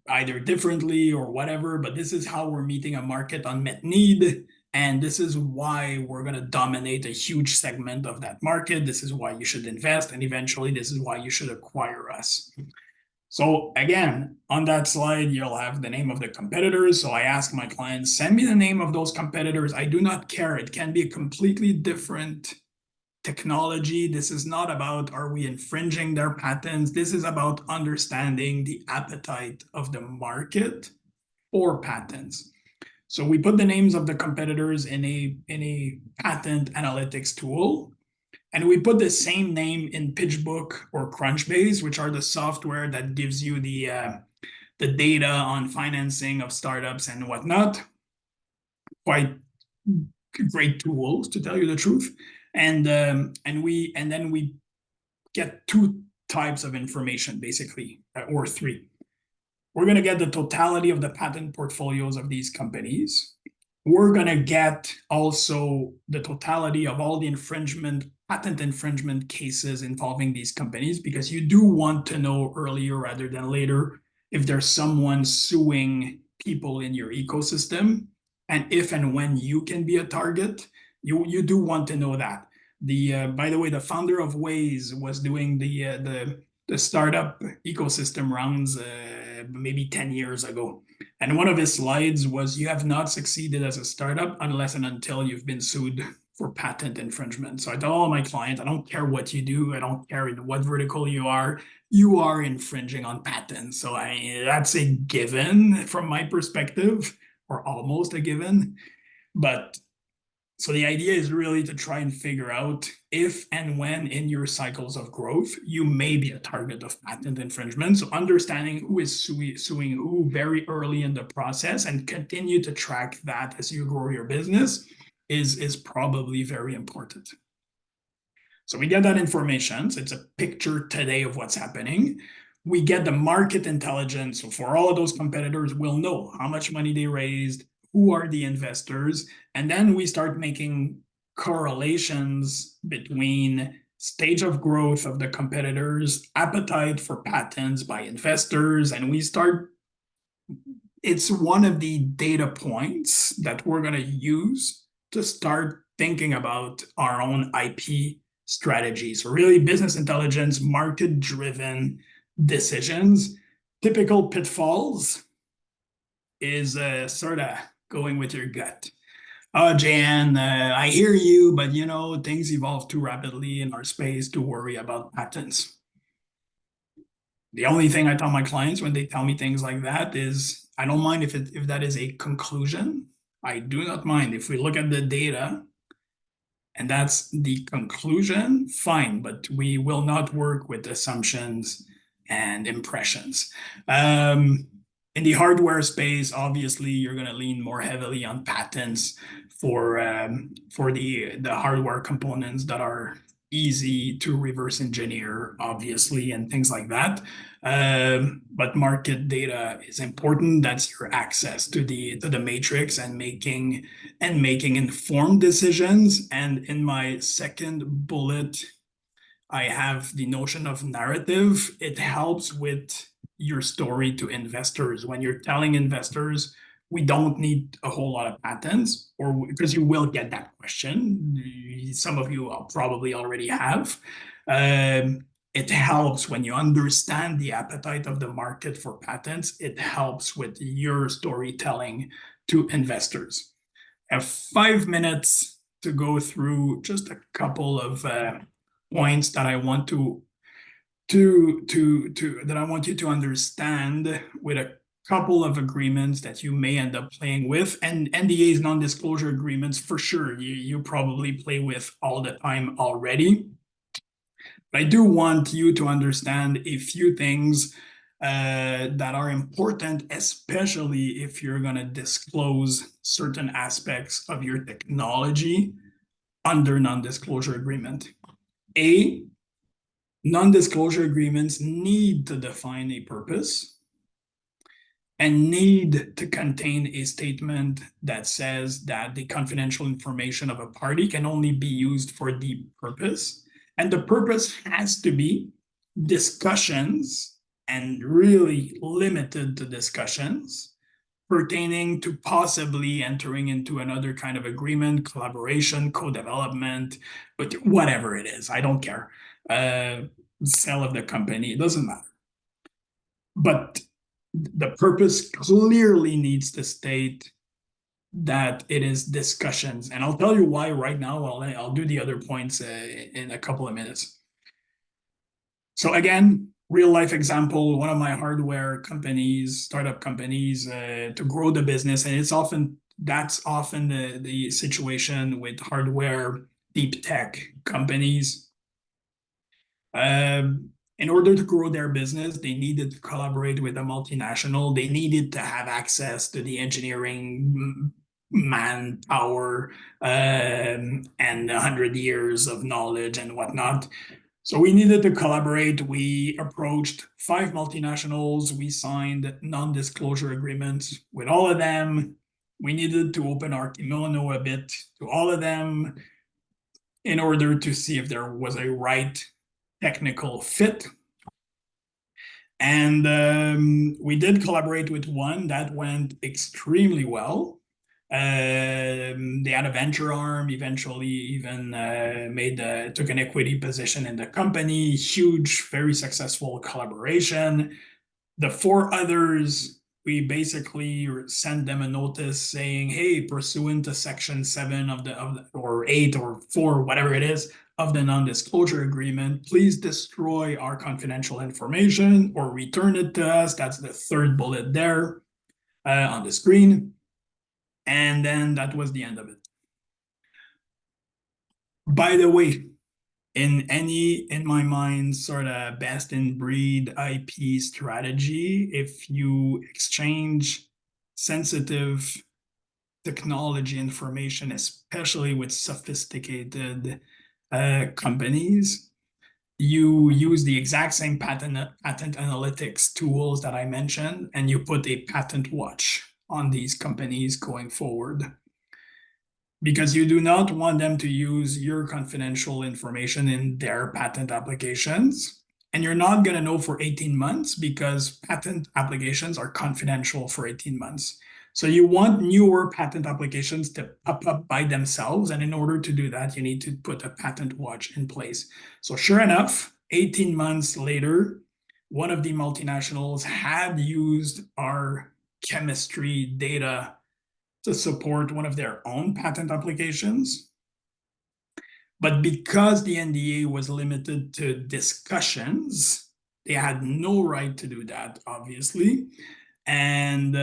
either differently or whatever, but this is how we're meeting a market unmet need, and this is why we're going to dominate a huge segment of that market. This is why you should invest, and eventually this is why you should acquire us. So again, on that slide, you'll have the name of the competitors. So I ask my clients, send me the name of those competitors. I do not care. It can be a completely different technology. This is not about, are we infringing their patents? This is about understanding the appetite of the market for patents. So we put the names of the competitors in a patent analytics tool. And we put the same name in PitchBook or Crunchbase, which are the software that gives you the data on financing of startups and whatnot. Quite great tools, to tell you the truth. And then we get two types of information, basically, or three. We're going to get the totality of the patent portfolios of these companies. We're going to get also the totality of all the patent infringement cases involving these companies, because you do want to know earlier rather than later if there's someone suing people in your ecosystem, and if and when you can be a target. You do want to know that. By the way, the founder of Waze was doing the startup ecosystem rounds maybe 10 years ago. And one of his slides was, you have not succeeded as a startup unless and until you've been sued for patent infringement. So I tell all my clients, I don't care what you do, I don't care in what vertical you are infringing on patents. So that's a given from my perspective, or almost a given. But so the idea is really to try and figure out if and when in your cycles of growth, you may be a target of patent infringement. So understanding who is suing who very early in the process and continue to track that as you grow your business is probably very important. So we get that information. So it's a picture today of what's happening. We get the market intelligence. So for all of those competitors, we'll know how much money they raised, who are the investors, and then we start making correlations between stage of growth of the competitors, appetite for patents by investors, and it's one of the data points that we're going to use to start thinking about our own IP strategy. So really business intelligence, market-driven decisions. Typical pitfalls is sort of going with your gut. Oh, Jan, I hear you, but things evolve too rapidly in our space to worry about patents. The only thing I tell my clients when they tell me things like that is, I don't mind if that is a conclusion. I do not mind if we look at the data and that's the conclusion, fine, but we will not work with assumptions and impressions. In the hardware space, obviously, you're going to lean more heavily on patents for the hardware components that are easy to reverse engineer, obviously, and things like that. But market data is important. That's your access to the matrix and making informed decisions. And in my second bullet, I have the notion of narrative. It helps with your story to investors. When you're telling investors, we don't need a whole lot of patents, or because you will get that question. Some of you probably already have. It helps when you understand the appetite of the market for patents. It helps with your storytelling to investors. I have 5 minutes to go through just a couple of points that I want that I want you to understand with a couple of agreements that you may end up playing with, and NDAs, non-disclosure agreements, for sure you probably play with all the time already. But I do want you to understand a few things that are important, especially if you're going to disclose certain aspects of your technology under non-disclosure agreement. Non-disclosure agreements need to define a purpose and need to contain a statement that says that the confidential information of a party can only be used for the purpose. And the purpose has to be discussions, and really limited to discussions, pertaining to possibly entering into another kind of agreement, collaboration, co-development, but whatever it is, I don't care. Sale of the company, it doesn't matter. But the purpose clearly needs to state that it is discussions. And I'll tell you why right now. I'll do the other points in a couple of minutes. So again, real life example, one of my hardware companies, startup companies, to grow the business. And that's often the situation with hardware, deep tech companies. In order to grow their business, they needed to collaborate with a multinational. They needed to have access to the engineering manpower and 100 years of knowledge and whatnot. So we needed to collaborate. We approached 5 multinationals. We signed non-disclosure agreements with all of them. We needed to open our kimono a bit to all of them in order to see if there was a right technical fit. And we did collaborate with one that went extremely well. They had a venture arm, eventually even took an equity position in the company. Huge, very successful collaboration. The 4 others we basically send them a notice saying, hey, pursuant to section 7 or 8 or 4, whatever it is, of the non-disclosure agreement, please destroy our confidential information or return it to us. That's the third bullet there on the screen. And then that was the end of it. By the way, in my mind, sort of best in breed IP strategy, if you exchange sensitive technology information, especially with sophisticated companies, you use the exact same patent analytics tools that I mentioned, and you put a patent watch on these companies going forward. Because you do not want them to use your confidential information in their patent applications. And you're not going to know for 18 months because patent applications are confidential for 18 months. So you want newer patent applications to pop up by themselves. And in order to do that, you need to put a patent watch in place. So sure enough, 18 months later, one of the multinationals had used our chemistry data to support one of their own patent applications. But because the NDA was limited to discussions, they had no right to do that, obviously. And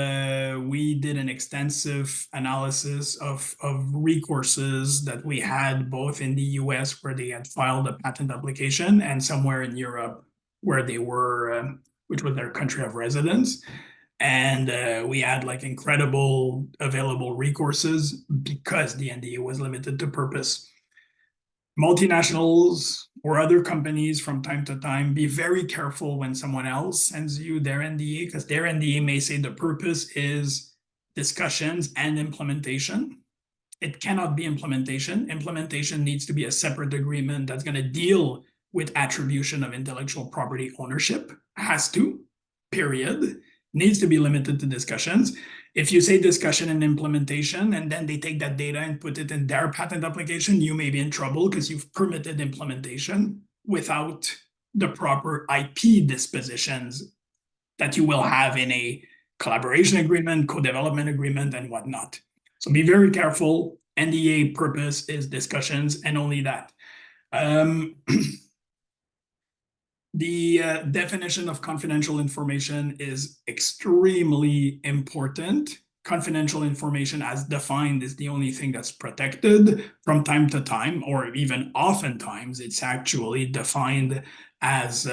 we did an extensive analysis of recourses that we had both in the US where they had filed a patent application and somewhere in Europe where they were, which was their country of residence. And we had like incredible available recourses because the NDA was limited to purpose. Multinationals or other companies from time to time, be very careful when someone else sends you their NDA because their NDA may say the purpose is discussions and implementation. It cannot be implementation. Implementation needs to be a separate agreement that's going to deal with attribution of intellectual property ownership. Has to, period. Needs to be limited to discussions. If you say discussion and implementation, and then they take that data and put it in their patent application, you may be in trouble because you've permitted implementation without the proper IP dispositions that you will have in a collaboration agreement, co-development agreement, and whatnot. So be very careful. NDA purpose is discussions and only that. The definition of confidential information is extremely important. Confidential information as defined is the only thing that's protected. From time to time, or even oftentimes, it's actually defined as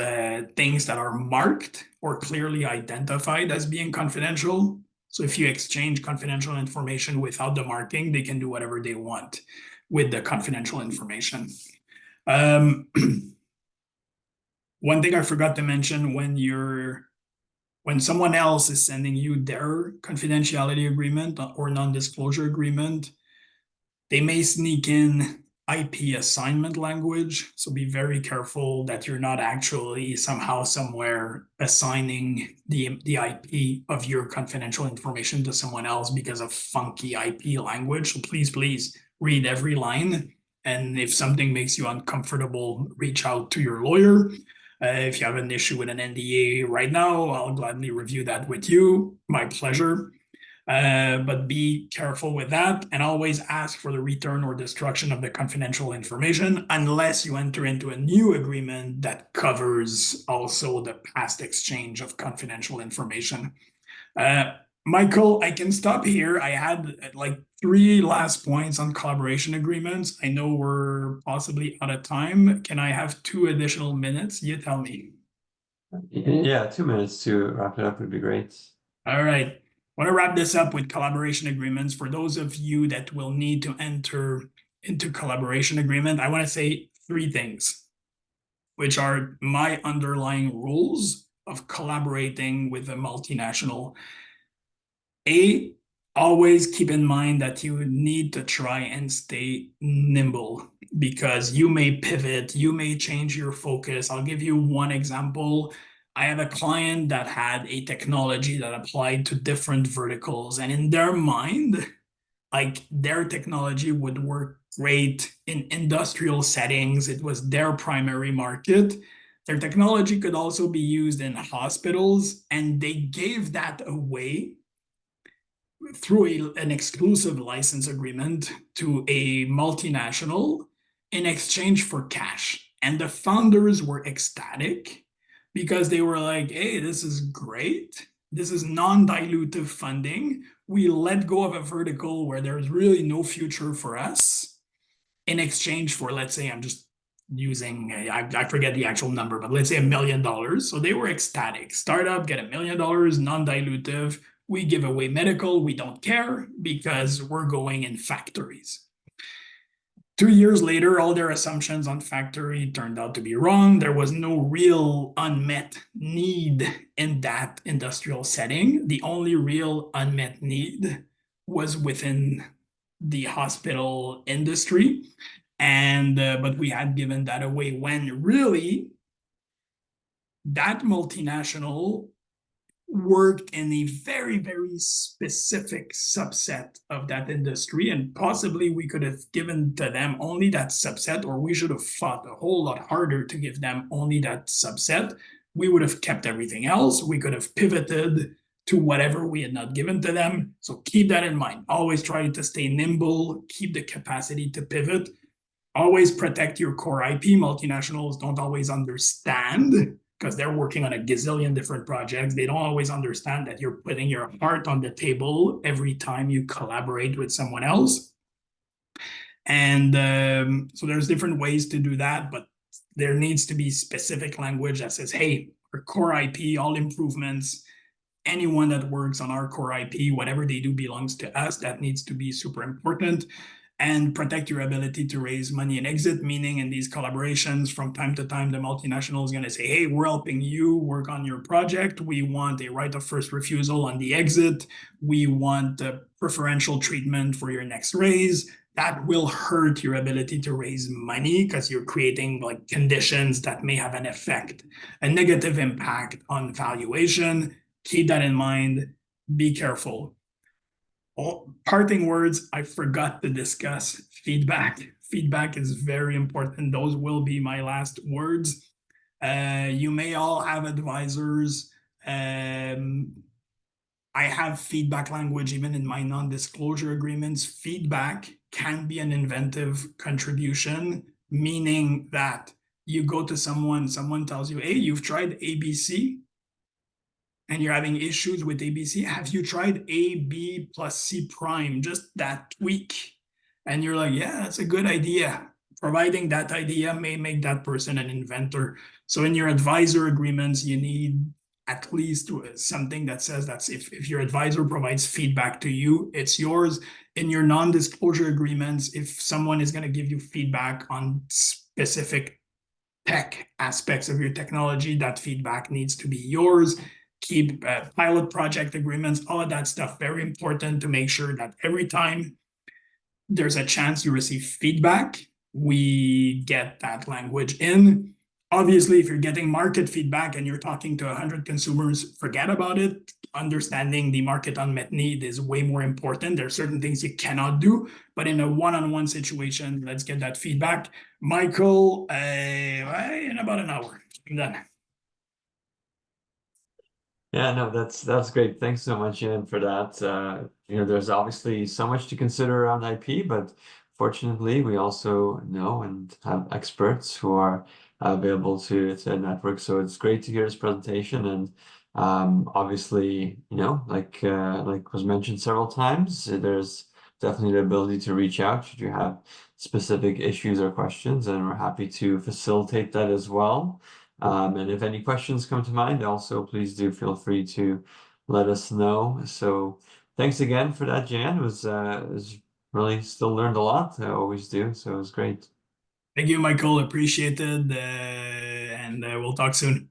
things that are marked or clearly identified as being confidential. So if you exchange confidential information without the marking, they can do whatever they want with the confidential information. One thing I forgot to mention, when someone else is sending you their confidentiality agreement or non-disclosure agreement, they may sneak in IP assignment language. So be very careful that you're not actually somehow somewhere assigning the IP of your confidential information to someone else because of funky IP language. So please read every line. And if something makes you uncomfortable, reach out to your lawyer. If you have an issue with an NDA right now, I'll gladly review that with you. My pleasure. But be careful with that and always ask for the return or destruction of the confidential information unless you enter into a new agreement that covers also the past exchange of confidential information. Michael, I can stop here. I had like 3 last points on collaboration agreements. I know we're possibly out of time. Can I have 2 additional minutes? You tell me. Yeah, 2 minutes to wrap it up would be great. All right. I want to wrap this up with collaboration agreements. For those of you that will need to enter into collaboration agreement, I want to say 3 things, which are my underlying rules of collaborating with a multinational. Always keep in mind that you need to try and stay nimble because you may pivot, you may change your focus. I'll give you one example. I have a client that had a technology that applied to different verticals, and in their mind, like their technology would work great in industrial settings. It was their primary market. Their technology could also be used in hospitals, and they gave that away through an exclusive license agreement to a multinational in exchange for cash. And the founders were ecstatic because they were like, hey, this is great. This is non-dilutive funding. We let go of a vertical where there's really no future for us in exchange for, let's say, I'm just using, I forget the actual number, but let's say $1 million. So they were ecstatic. Startup, get $1 million, non-dilutive. We give away medical, we don't care because we're going in factories. 2 years later, all their assumptions on factory turned out to be wrong. There was no real unmet need in that industrial setting. The only real unmet need was within the hospital industry. And but we had given that away when really that multinational worked in a very, very specific subset of that industry, and possibly we could have given to them only that subset, or we should have fought a whole lot harder to give them only that subset. We would have kept everything else. We could have pivoted to whatever we had not given to them. So keep that in mind. Always try to stay nimble, keep the capacity to pivot. Always protect your core IP. Multinationals don't always understand because they're working on a gazillion different projects. They don't always understand that you're putting your heart on the table every time you collaborate with someone else. And so there's different ways to do that, but there needs to be specific language that says, hey, our core IP, all improvements, anyone that works on our core IP, whatever they do belongs to us. That needs to be super important. And protect your ability to raise money and exit, meaning in these collaborations, from time to time, the multinational is going to say, hey, we're helping you work on your project. We want a right of first refusal on the exit. We want preferential treatment for your next raise. That will hurt your ability to raise money because you're creating like conditions that may have an effect, a negative impact on valuation. Keep that in mind. Be careful. Parting words, I forgot to discuss feedback. Feedback is very important. Those will be my last words. You may all have advisors. I have feedback language even in my non-disclosure agreements. Feedback can be an inventive contribution, meaning that you go to someone tells you, hey, you've tried ABC, and you're having issues with ABC, have you tried A, B plus C prime, just that tweak? And you're like, yeah, that's a good idea. Providing that idea may make that person an inventor. So in your advisor agreements, you need at least something that says that if your advisor provides feedback to you, it's yours. In your non-disclosure agreements, if someone is going to give you feedback on specific tech aspects of your technology, that feedback needs to be yours. Keep pilot project agreements, all of that stuff, very important to make sure that every time there's a chance you receive feedback, we get that language in. Obviously, if you're getting market feedback and you're talking to 100 consumers, forget about it. Understanding the market unmet need is way more important. There are certain things you cannot do, but in a one-on-one situation, let's get that feedback. Michael, in about an hour, I'm done. Yeah, no, that's great. Thanks so much, Ian, for that. There's obviously so much to consider around IP, but fortunately, we also know and have experts who are available to network. So it's great to hear this presentation, and obviously, like was mentioned several times, there's definitely the ability to reach out should you have specific issues or questions, and we're happy to facilitate that as well. And if any questions come to mind, also please do feel free to let us know. So thanks again for that, Jan. It was really still learned a lot. I always do. So it was great. Thank you, Michael. Appreciated. And we'll talk soon.